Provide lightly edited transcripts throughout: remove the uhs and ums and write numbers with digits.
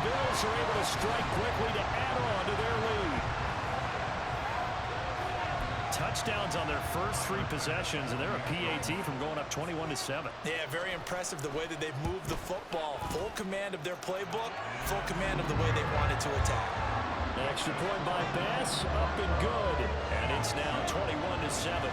Bills are able to strike quickly to add on to their lead. Touchdowns on their first 3 possessions, and they're a PAT from going up 21-7. Yeah, very impressive the way that they've moved the football. Full command of their playbook, full command of the way they wanted to attack. Extra point by Bass, up and good. And it's now 21-7.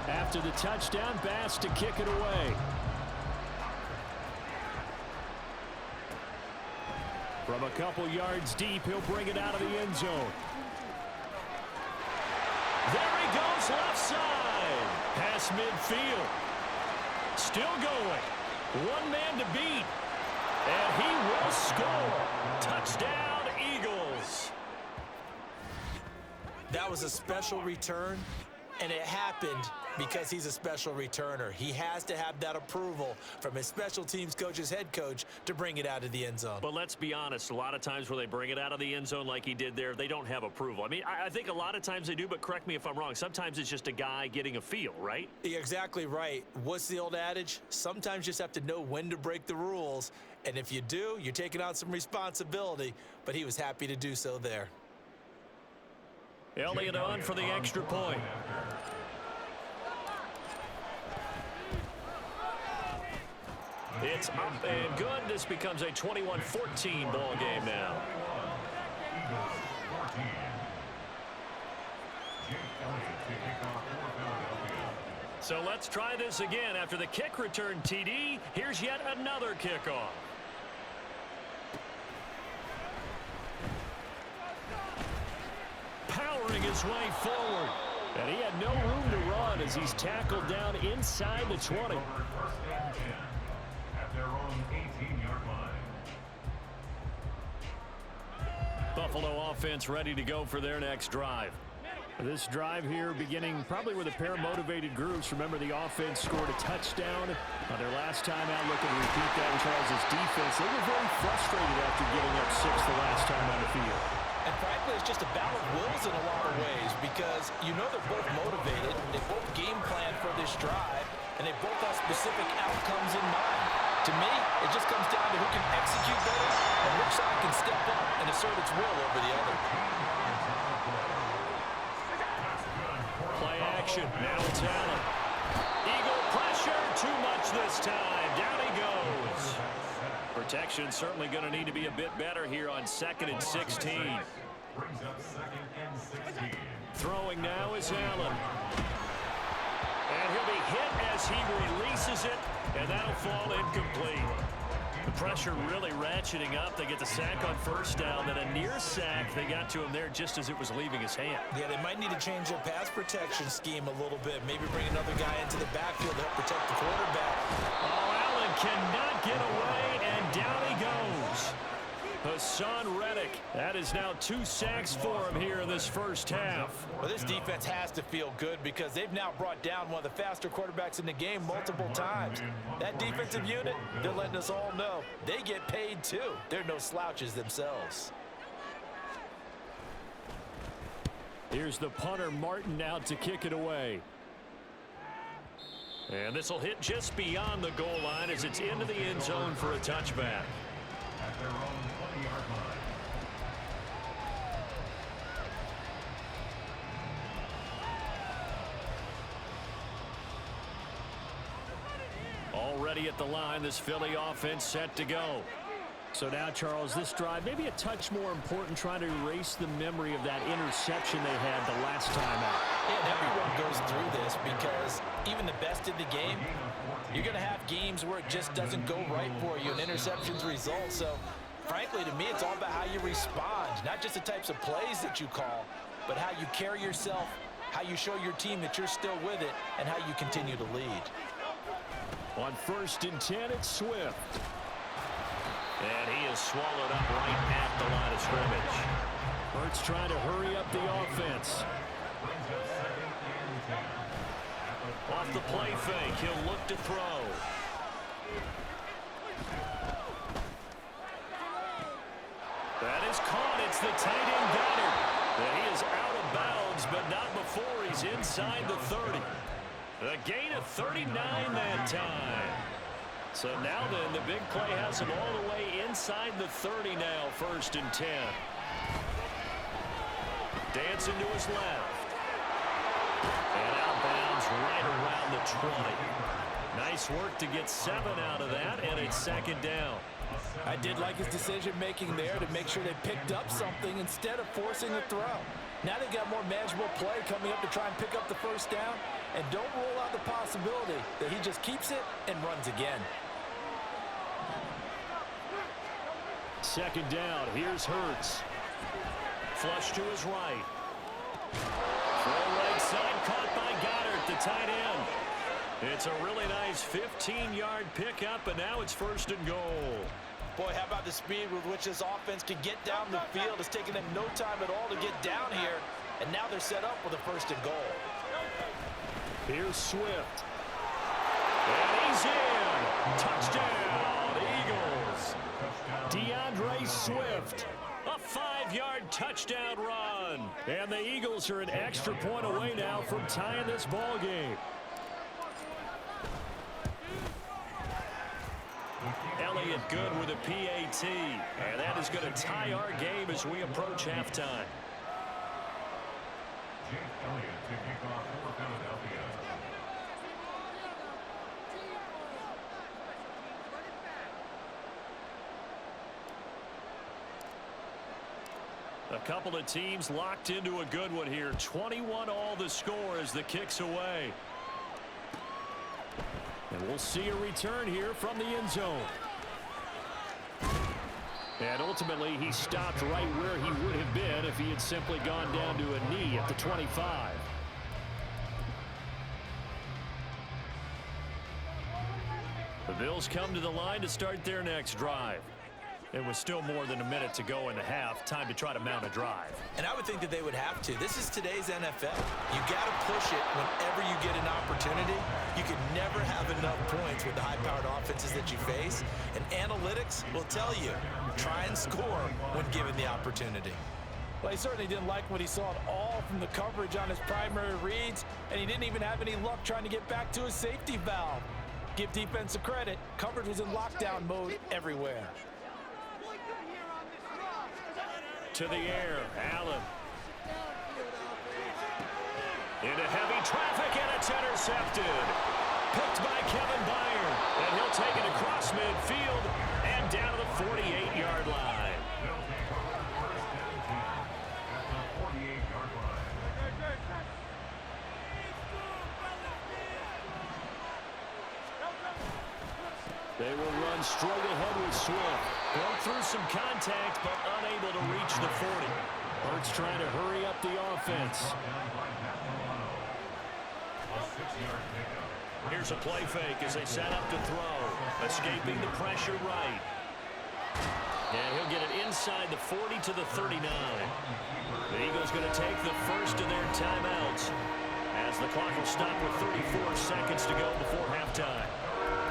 After the touchdown, Bass to kick it away. From a couple yards deep, he'll bring it out of the end zone. There he goes, left side. Pass midfield. Still going. One man to beat. And he will score. Touchdown, Eagles. That was a special return, and it happened because he's a special returner. He has to have that approval from his special teams coach's head coach to bring it out of the end zone. But let's be honest, a lot of times when they bring it out of the end zone like he did there, they don't have approval. I mean, I think a lot of times they do, but correct me if I'm wrong. Sometimes it's just a guy getting a feel, right? You're exactly right. What's the old adage? Sometimes you just have to know when to break the rules. And if you do, you're taking on some responsibility. But he was happy to do so there. Elliott on for the extra point. It's up and good. This becomes a 21-14 ball game now. So let's try this again. After the kick return TD, here's yet another kickoff. Powering his way forward. And he had no room to run as he's tackled down inside the 20. Their own 18-yard line. Buffalo offense ready to go for their next drive. This drive here beginning probably with a pair of motivated groups. Remember, the offense scored a touchdown on their last time out. Looking to repeat that with Charles' defense. They were very frustrated after giving up 6 the last time on the field. And frankly, it's just a battle of wills in a lot of ways because you know they're both motivated. They both game plan for this drive, and they both have specific outcomes in mind. To me, it just comes down to who can execute better and which side can step up and assert its will over the other. Play action. Now it's Allen. Eagle pressure. Too much this time. Down he goes. Protection certainly going to need to be a bit better here on 2nd and 16. Brings up 2nd and 16. Throwing now is Allen. And he'll be hit as he releases it, and that'll fall incomplete. The pressure really ratcheting up. They get the sack on first down, then a near sack. They got to him there just as it was leaving his hand. Yeah, they might need to change their pass protection scheme a little bit. Maybe bring another guy into the backfield to help protect the quarterback. Oh, Allen cannot get away, and down he goes. Hassan Reddick. That is now 2 sacks for him here in this first half. Well, this defense has to feel good because they've now brought down one of the faster quarterbacks in the game multiple times. That defensive unit, they're letting us all know they get paid too. They're no slouches themselves. Here's the punter, Martin, out to kick it away. And this will hit just beyond the goal line as it's into the end zone for a touchback. At their own 20-yard line. Already at the line, this Philly offense set to go. So now, Charles, this drive maybe a touch more important, trying to erase the memory of that interception they had the last time out. And everyone goes through this because even the best in the game, you're going to have games where it just doesn't go right for you and interceptions result. So, frankly, to me, it's all about how you respond, not just the types of plays that you call, but how you carry yourself, how you show your team that you're still with it, and how you continue to lead. On 1st and 10, it's Swift. And he is swallowed up right at the line of scrimmage. Hurts trying to hurry up the offense. Off the play fake, he'll look to throw. is caught. It's the tight end Goddard. He is out of bounds, but not before he's inside the 30. A gain of 39 that time. So now then, the big play has him all the way inside the 30 now, 1st and 10. Dancing to his left. And outbounds right around the 20. Nice work to get 7 out of that, and it's 2nd down. I did like his decision-making there to make sure they picked up something instead of forcing a throw. Now they've got more manageable play coming up to try and pick up the 1st down, and don't rule out the possibility that he just keeps it and runs again. 2nd down. Here's Hurts. Flush to his right. Throw right side, caught by Goddard, the tight end. It's a really nice 15-yard pickup, and now it's 1st and goal. Boy, how about the speed with which this offense can get down the field? It's taken them no time at all to get down here, and now they're set up with a 1st and goal. Here's Swift. And he's in. Touchdown, Eagles. DeAndre Swift. A 5-yard touchdown run. And the Eagles are an extra point away now from tying this ball game. Elliott good with a PAT. And that is going to tie our game as we approach halftime. Jake Elliott to kick off for Philadelphia. A couple of teams locked into a good one here. 21 all the score as the kick's away. And we'll see a return here from the end zone. And ultimately, he stopped right where he would have been if he had simply gone down to a knee at the 25. The Bills come to the line to start their next drive. It was still more than a minute to go in the half. Time to try to mount a drive. And I would think that they would have to. This is today's NFL. You got to push it whenever you get an opportunity. You can never have enough points with the high-powered offenses that you face. And analytics will tell you, try and score when given the opportunity. Well, he certainly didn't like what he saw at all from the coverage on his primary reads, and he didn't even have any luck trying to get back to his safety valve. Give defense a credit. Coverage was in lockdown mode everywhere. To the air, Allen. Into heavy traffic, and it's intercepted. Picked by Kevin Byard, and he'll take it across midfield and down to the 48-yard line. They will run straight ahead with Swift. Broke through some contact, but unable to reach the 40. Hurts trying to hurry up the offense. Here's a play fake as they set up to throw. Escaping the pressure right. And he'll get it inside the 40 to the 39. The Eagles going to take the first of their timeouts as the clock will stop with 34 seconds to go before halftime.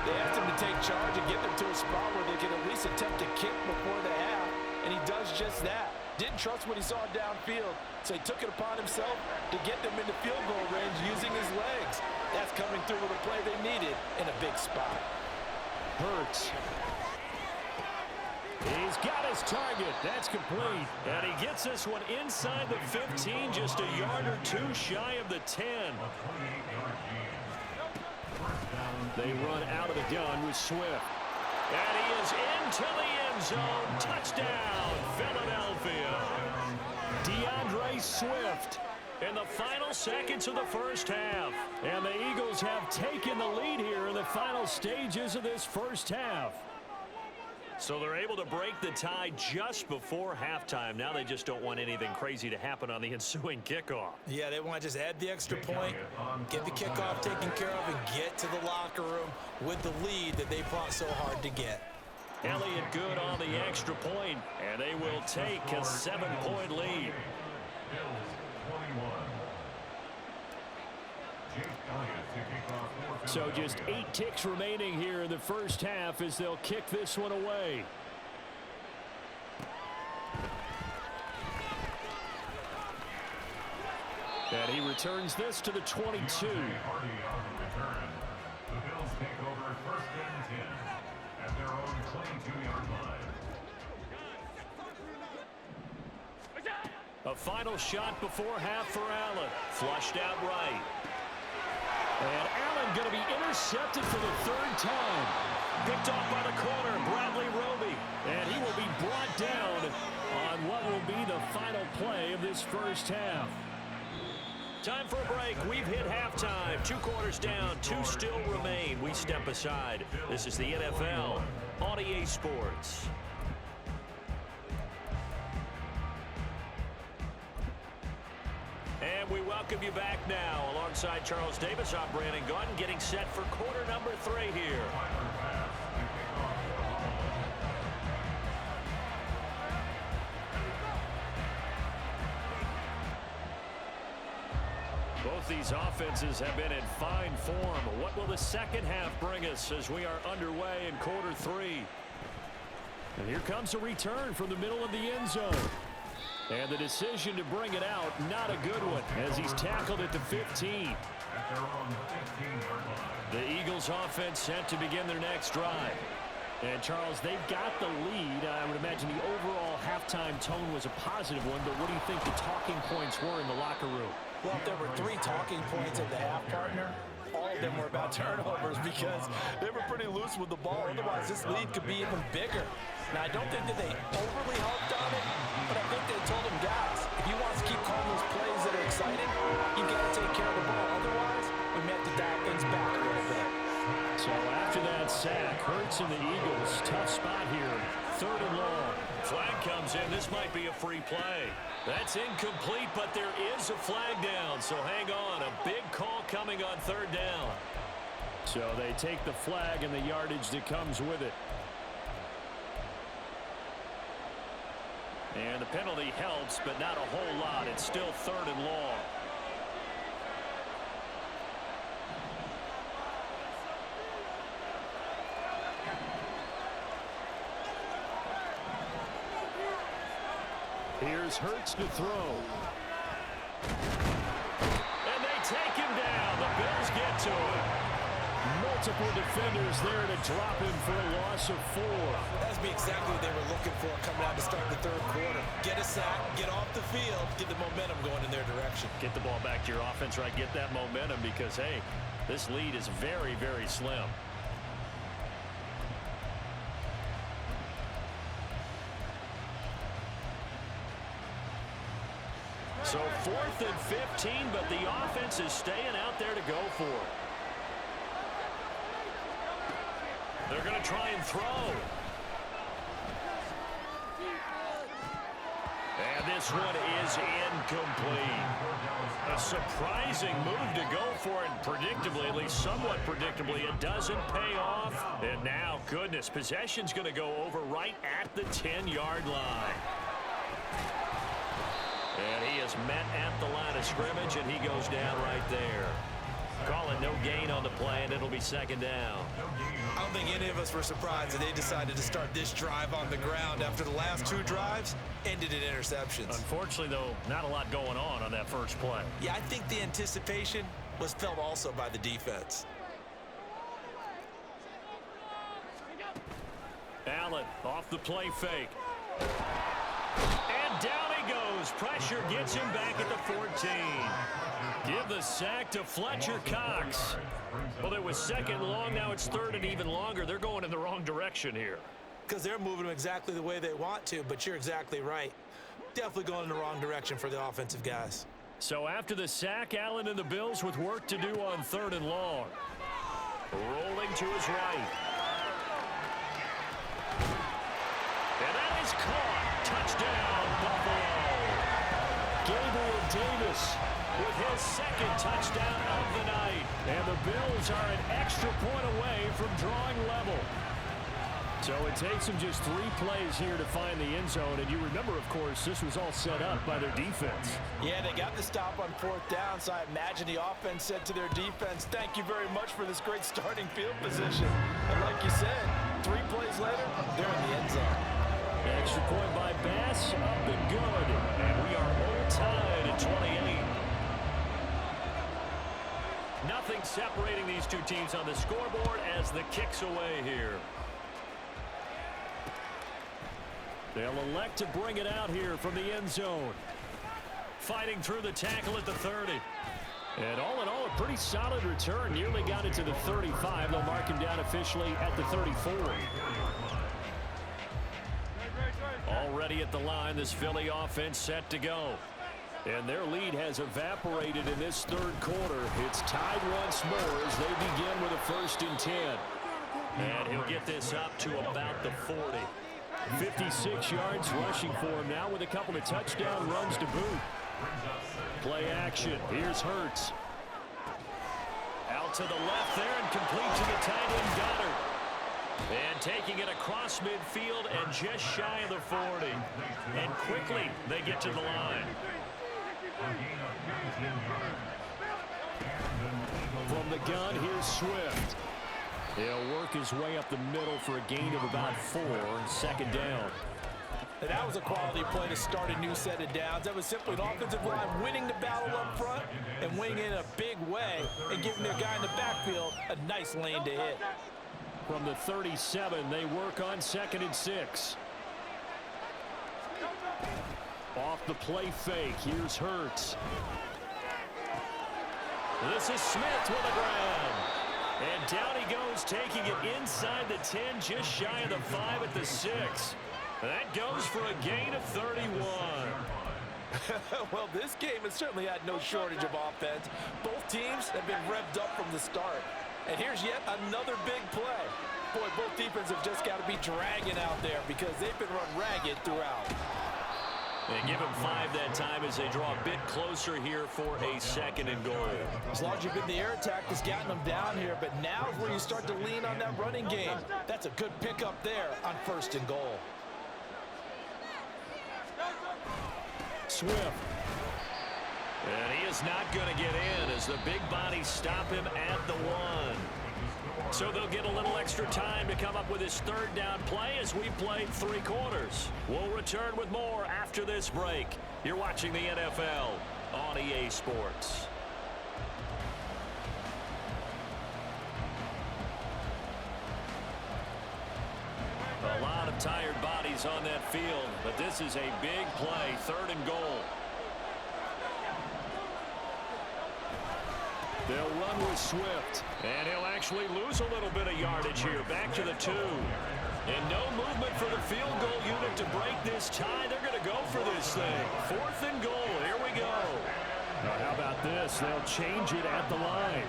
They asked him to take charge and get them to a spot where they could at least attempt to kick before the half, and he does just that. Didn't trust what he saw downfield, so he took it upon himself to get them into field goal range using his legs. That's coming through with a play they needed in a big spot. Hurts. He's got his target. That's complete. And he gets this one inside the 15, just a yard or two shy of the 10. They run out of the gun with Swift. And he is into the end zone. Touchdown, Philadelphia. DeAndre Swift in the final seconds of the first half. And the Eagles have taken the lead here in the final stages of this first half. So they're able to break the tie just before halftime. Now they just don't want anything crazy to happen on the ensuing kickoff. Yeah, they want to just add the extra point, get the kickoff taken care of, and get to the locker room with the lead that they fought so hard to get. Elliott good on the extra point, and they will take a 7-point lead. So just 8 ticks remaining here in the first half as they'll kick this one away. And he returns this to the 22. Hardy on the return. The Bills take over 1st and 10 at their own 22-yard line. A final shot before half for Allen. Flushed out right. And Allen going to be intercepted for the 3rd time. Picked off by the corner, Bradley Roby. And he will be brought down on what will be the final play of this first half. Time for a break. We've hit halftime. 2 quarters down, 2 still remain. We step aside. This is the NFL on EA Sports. And we welcome you back now. Alongside Charles Davis, I'm Brandon Gunn, getting set for quarter number 3 here. Both these offenses have been in fine form. What will the second half bring us as we are underway in quarter 3? And here comes a return from the middle of the end zone. And the decision to bring it out, not a good one, as he's tackled at the 15. The Eagles offense set to begin their next drive. And, Charles, they've got the lead. I would imagine the overall halftime tone was a positive one, but what do you think the talking points were in the locker room? Well, if there were 3 talking points at the half, partner, all of them were about turnovers because they were pretty loose with the ball. Otherwise, this lead could be even bigger. Now, I don't think that they overly harped on it, but I think they told them, guys, if you want to keep calling those plays that are exciting, you got to take care of the ball. Otherwise, we may have to dial things back a little bit. So after that sack, Hurts and the Eagles, tough spot here, 3rd and long. Flag comes in. This might be a free play. That's incomplete, but there is a flag down, so hang on. A big call coming on 3rd down. So they take the flag and the yardage that comes with it. And the penalty helps, but not a whole lot. It's still 3rd and long. Here's Hurts to throw. And they take him down. The Bills get to him. Multiple defenders there to drop him for a loss of 4. That's exactly what they were looking for coming out to start the 3rd quarter. Get a sack, get off the field, get the momentum going in their direction. Get the ball back to your offense, right? Get that momentum because, hey, this lead is very, very slim. So 4th and 15, but the offense is staying out there to go for it. They're going to try and throw. And this one is incomplete. A surprising move to go for it, and predictably, at least somewhat predictably, it doesn't pay off. And now, goodness, possession's going to go over right at the 10-yard line. And he is met at the line of scrimmage, and he goes down right there. Call it no gain on the play, and it'll be 2nd down. I don't think any of us were surprised that they decided to start this drive on the ground after the last 2 drives ended in interceptions. Unfortunately, though, not a lot going on that first play. Yeah, I think the anticipation was felt also by the defense. Allen off the play fake. And down he goes. Pressure gets him back at the 14. Give the sack to Fletcher Cox. Well, it was 2nd long. Now it's 3rd and even longer. They're going in the wrong direction here. Because they're moving them exactly the way they want to, but you're exactly right. Definitely going in the wrong direction for the offensive guys. So after the sack, Allen and the Bills with work to do on 3rd and long. Rolling to his right. And that is caught. Touchdown, Buffalo. Gabriel Davis with his 2nd touchdown of the night. And the Bills are an extra point away from drawing level. So it takes them just 3 plays here to find the end zone. And you remember, of course, this was all set up by their defense. Yeah, they got the stop on 4th down, so I imagine the offense said to their defense, thank you very much for this great starting field position. And like you said, 3 plays later, they're in the end zone. Extra point by Bass, up and good. And we are all tied at 28. Nothing separating these two teams on the scoreboard as the kick's away here. They'll elect to bring it out here from the end zone. Fighting through the tackle at the 30. And all in all, a pretty solid return. Nearly got it to the 35. They'll mark him down officially at the 34. Already at the line, this Philly offense set to go. And their lead has evaporated in this third quarter. It's tied once more as they begin with a 1st and 10. And he'll get this up to about the 40. 56 yards rushing for him now with a couple of touchdown runs to boot. Play action. Here's Hurts. Out to the left there and complete to the tight end Goddard. And taking it across midfield and just shy of the 40. And quickly they get to the line. From the gun, here's Swift. He'll work his way up the middle for a gain of about 4, 2nd down. And that was a quality play to start a new set of downs. That was simply an offensive line winning the battle up front and winning it in a big way and giving their guy in the backfield a nice lane to hit. From the 37, they work on 2nd and 6. Off the play fake, here's Hurts. This is Smith with a grab. And down he goes, taking it inside the 10, just shy of the 5 at the 6. That goes for a gain of 31. Well, this game has certainly had no shortage of offense. Both teams have been revved up from the start. And here's yet another big play. Boy, both defenses have just got to be dragging out there because they've been run ragged throughout. They give him 5 that time as they draw a bit closer here for a 2nd and goal. As long as you've been the air attack that's gotten them down here, but now is where you start to lean on that running game. That's a good pickup there on 1st and goal. Swift. And he is not going to get in as the big bodies stop him at the 1. So they'll get a little extra time to come up with his 3rd down play as we played 3 quarters. We'll return with more after this break. You're watching the NFL on EA Sports. A lot of tired bodies on that field, but this is a big play, 3rd and goal. They'll run with Swift, and he'll actually lose a little bit of yardage here, back to the 2. And no movement for the field goal unit to break this tie. They're going to go for this thing. 4th and goal, here we go. Now how about this? They'll change it at the line.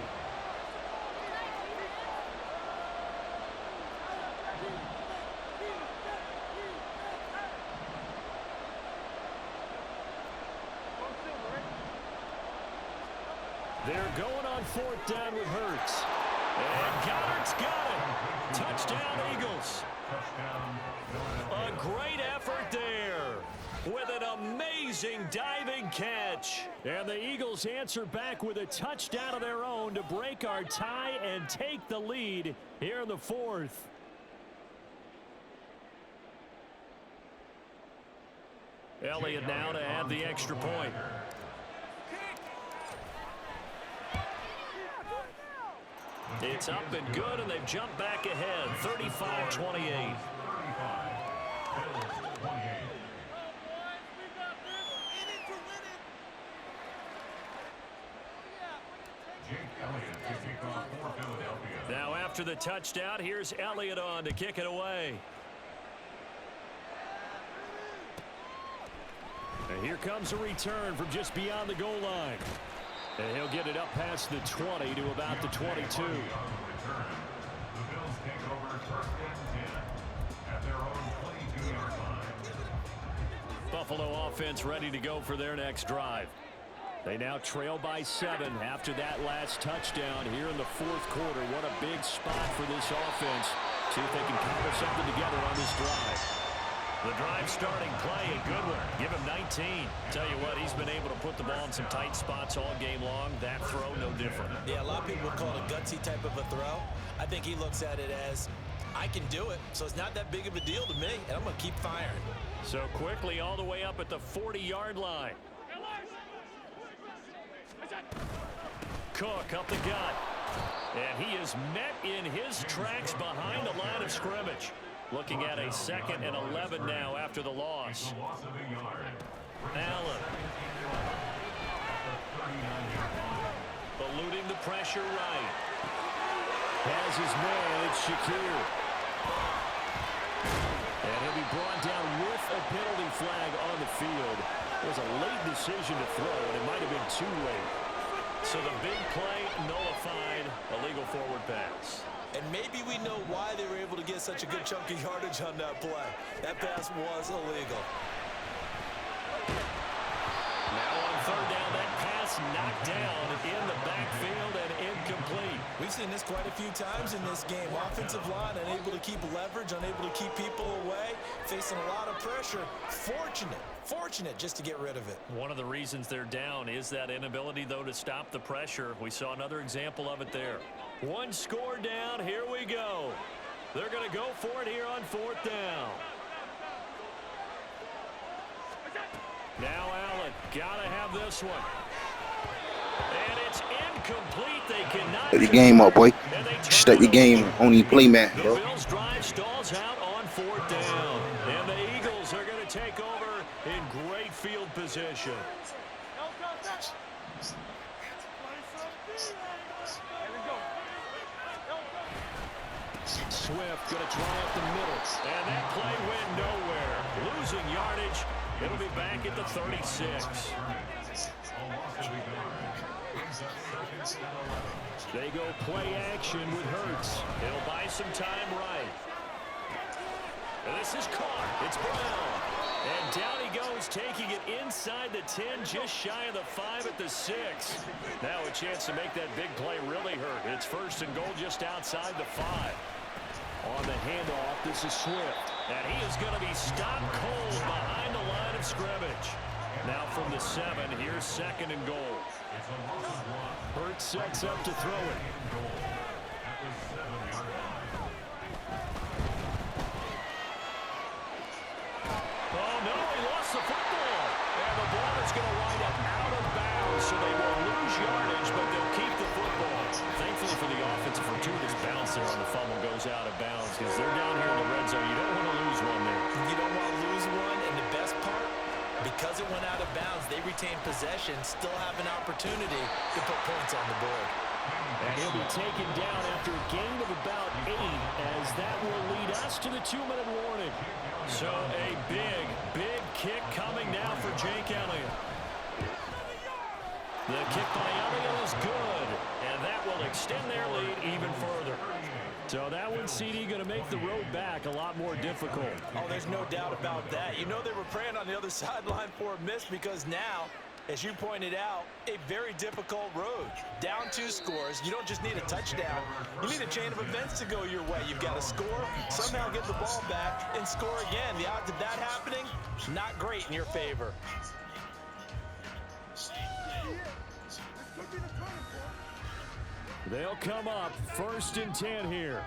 They're going on 4th down with Hurts. And Goddard's got it. Touchdown, Eagles. A great effort there with an amazing diving catch. And the Eagles answer back with a touchdown of their own to break our tie and take the lead here in the 4th. Elliott now to add the extra point. It's up and good, and they've jumped back ahead, 35-28. Now after the touchdown, here's Elliott on to kick it away. And here comes a return from just beyond the goal line. And he'll get it up past the 20 to about the 22. The Bills take over 1st and 10 at their own 22-yard line. Buffalo offense ready to go for their next drive. They now trail by 7 after that last touchdown here in the 4th quarter. What a big spot for this offense. See if they can cobble something together on this drive. The drive starting play, a good one. Give him 19. Tell you what, he's been able to put the ball in some tight spots all game long. That throw, no different. Yeah, a lot of people would call it a gutsy type of a throw. I think he looks at it as, I can do it, so it's not that big of a deal to me, and I'm going to keep firing. So quickly all the way up at the 40-yard line. Cook up the gut. And he is met in his tracks behind the line of scrimmage. Looking at a 2nd and 11 now after the loss. Allen. Eluding the pressure right. Has his man, it's Shakir. And he'll be brought down with a penalty flag on the field. It was a late decision to throw, and it might have been too late. So the big play nullified, a legal forward pass. And maybe we know why they were able to get such a good chunk of yardage on that play. That pass was illegal. Now on 3rd down, that pass knocked down in the backfield and incomplete. We've seen this quite a few times in this game. Offensive line unable to keep leverage, unable to keep people away, facing a lot of pressure. Fortunate just to get rid of it. One of the reasons they're down is that inability, though, to stop the pressure. We saw another example of it there. One score down. Here we go. They're going to go for it here on 4th down. Now Allen, gotta have this one. And it's incomplete. They cannot. Step your game up, boy. Step your game on your play mat, bro. The Bills drive stalls out on 4th down. And the Eagles are going to take over in great field position. Swift going to try up the middle. And that play went nowhere. Losing yardage. It'll be back at the 36. They go play action with Hurts. It'll buy some time right. And this is caught. It's Brown. And down he goes, taking it inside the 10, just shy of the 5 at the 6. Now a chance to make that big play really hurt. It's 1st and goal just outside the 5. On the handoff, this is Swift. And he is going to be stopped cold behind the line of scrimmage. Now from the 7, here's 2nd and goal. Hurts sets up to throw it. Oh, no, he lost the football. And the ball is going to wind up out of bounds, so they will lose yardage, but they'll keep the football. Thankfully for the offense, a fortuitous bounce there on the fumble goes out of bounds because they're down here in the red zone. You don't want to lose one there. You don't want to lose one, and the best part, because it went out of bounds, they retain possession, still have an opportunity to put points on the board. And he'll be taken down after a gain of about 8, as that will lead us to the 2-minute warning. So a big kick coming now for Jake Elliott. The kick by Elliott is good, and that will extend their lead even further. So that one, CD, going to make the road back a lot more difficult. Oh, there's no doubt about that. You know they were praying on the other sideline for a miss because now, as you pointed out, a very difficult road. Down 2 scores. You don't just need a touchdown. You need a chain of events to go your way. You've got to score, somehow get the ball back, and score again. The odds of that happening, not great in your favor. They'll come up 1st and 10 here.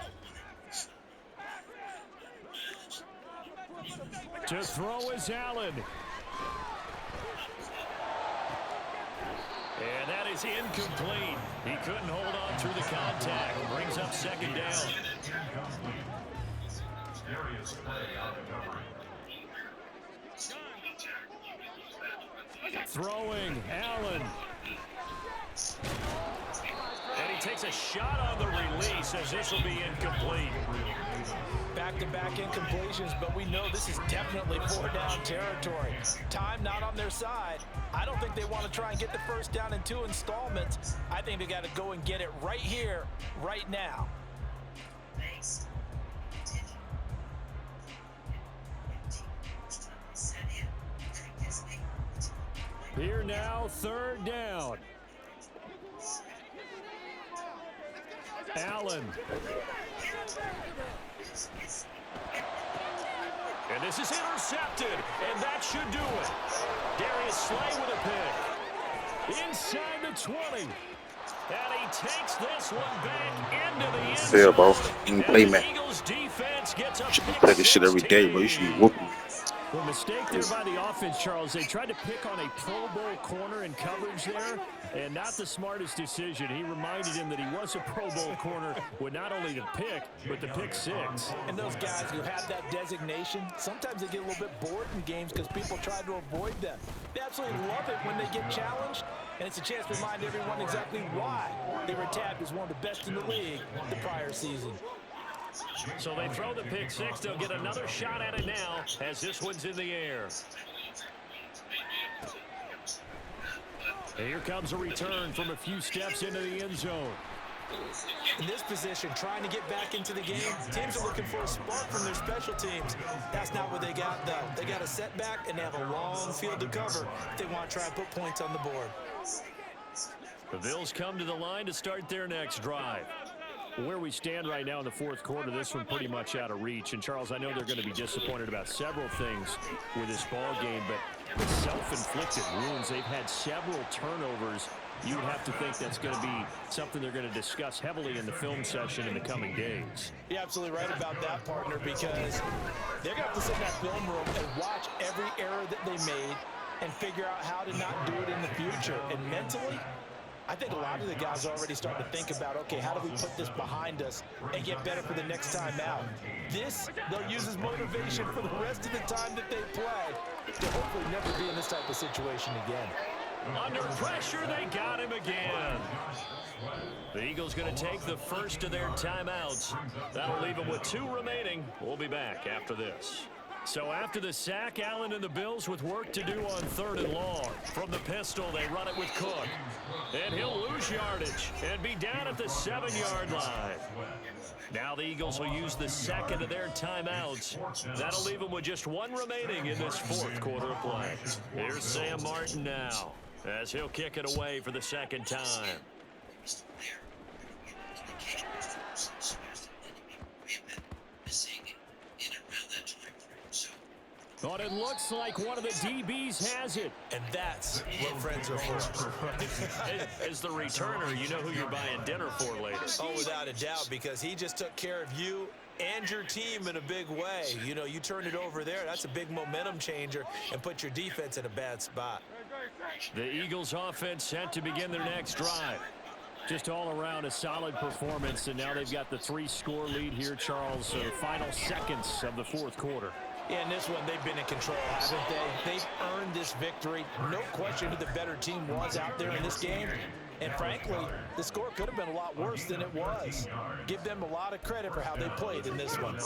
To throw is Allen. And that is incomplete. He couldn't hold on through the contact. Brings up 2nd down. Throwing, Allen. And he takes a shot on the release as this will be incomplete. Back-to-back incompletions, but we know this is definitely 4-down territory. Time not on their side. I don't think they want to try and get the 1st down in 2 installments. I think they got to go and get it right here, right now. Here now, 3rd down. Allen. And this is intercepted, and that should do it. Darius Slay with a pick. Inside the 20. And he takes this one back into the end zone. Yeah, bro. You can play, man. Eagles defense gets a You should be playing this shit every day, bro. You should be whooping. Well, mistake there by the offense, Charles. They tried to pick on a Pro Bowl corner in coverage there, and not the smartest decision. He reminded him that he was a Pro Bowl corner with not only the pick, but the pick six. And those guys who have that designation, sometimes they get a little bit bored in games because people try to avoid them. They absolutely love it when they get challenged, and it's a chance to remind everyone exactly why they were tabbed as one of the best in the league the prior season. So they throw the pick six. They'll get another shot at it now as this one's in the air. And here comes a return from a few steps into the end zone. In this position, trying to get back into the game, teams are looking for a spark from their special teams. That's not what they got, though. They got a setback, and they have a long field to cover if they want to try and put points on the board. The Bills come to the line to start their next drive. Where we stand right now in the fourth quarter, this one pretty much out of reach. And, Charles, I know they're going to be disappointed about several things with this ball game, but the self-inflicted wounds, they've had several turnovers. You would have to think that's going to be something they're going to discuss heavily in the film session in the coming days. You're absolutely right about that, partner, because they're going to have to sit in that film room and watch every error that they made and figure out how to not do it in the future. And mentally, I think a lot of the guys are already starting to think about, okay, how do we put this behind us and get better for the next time out? This, they'll use as motivation for the rest of the time that they play to hopefully never be in this type of situation again. Under pressure, they got him again. The Eagles going to take the first of their timeouts. That'll leave them with 2 remaining. We'll be back after this. So after the sack, Allen and the Bills with work to do on 3rd and long. From the pistol, they run it with Cook. And he'll lose yardage and be down at the 7-yard line. Now the Eagles will use the second of their timeouts. That'll leave them with just 1 remaining in this fourth quarter of play. Here's Sam Martin now as he'll kick it away for the second time. But it looks like one of the DBs has it. And that's what friends are for. As the returner, you know who you're buying dinner for later. Oh, without a doubt, because he just took care of you and your team in a big way. You know, you turn it over there, that's a big momentum changer and put your defense in a bad spot. The Eagles offense set to begin their next drive. Just all around a solid performance, and now they've got the 3-score lead here, Charles. So the final seconds of the fourth quarter. Yeah, in this one, they've been in control, haven't they? They've earned this victory. No question who the better team was out there in this game. And frankly, the score could have been a lot worse than it was. Give them a lot of credit for how they played in this one.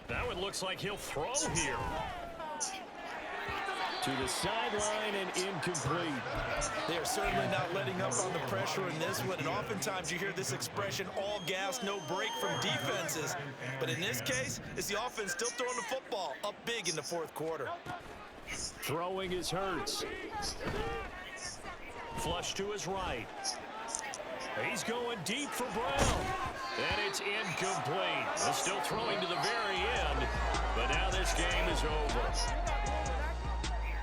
That one looks like he'll throw here. To the sideline and incomplete. They are certainly not letting up on the pressure in this one. And oftentimes you hear this expression, all gas, no break from defenses. But in this case, it's the offense still throwing the football up big in the fourth quarter. Throwing is Hurts. Flush to his right. He's going deep for Brown. And it's incomplete. They're still throwing to the very end. But now this game is over.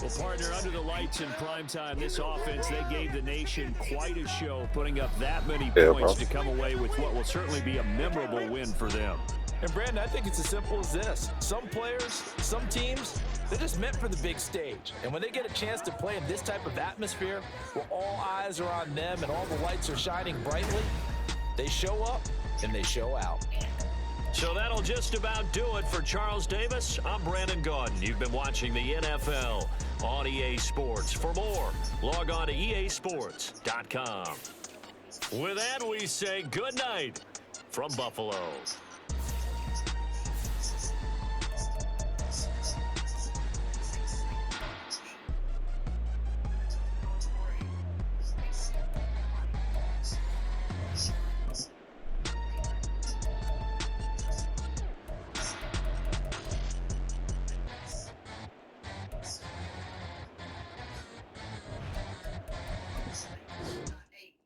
Well, partner, under the lights in primetime, this offense, they gave the nation quite a show, putting up that many points to come away with what will certainly be a memorable win for them. And, Brandon, I think it's as simple as this. Some players, some teams, they're just meant for the big stage. And when they get a chance to play in this type of atmosphere, where all eyes are on them and all the lights are shining brightly, they show up and they show out. So that'll just about do it for Charles Davis. I'm Brandon Gaudin. You've been watching the NFL on EA Sports. For more, log on to easports.com. With that, we say good night from Buffalo.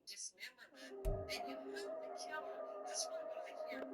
Dismemberment, and you have to kill her. That's what I hear.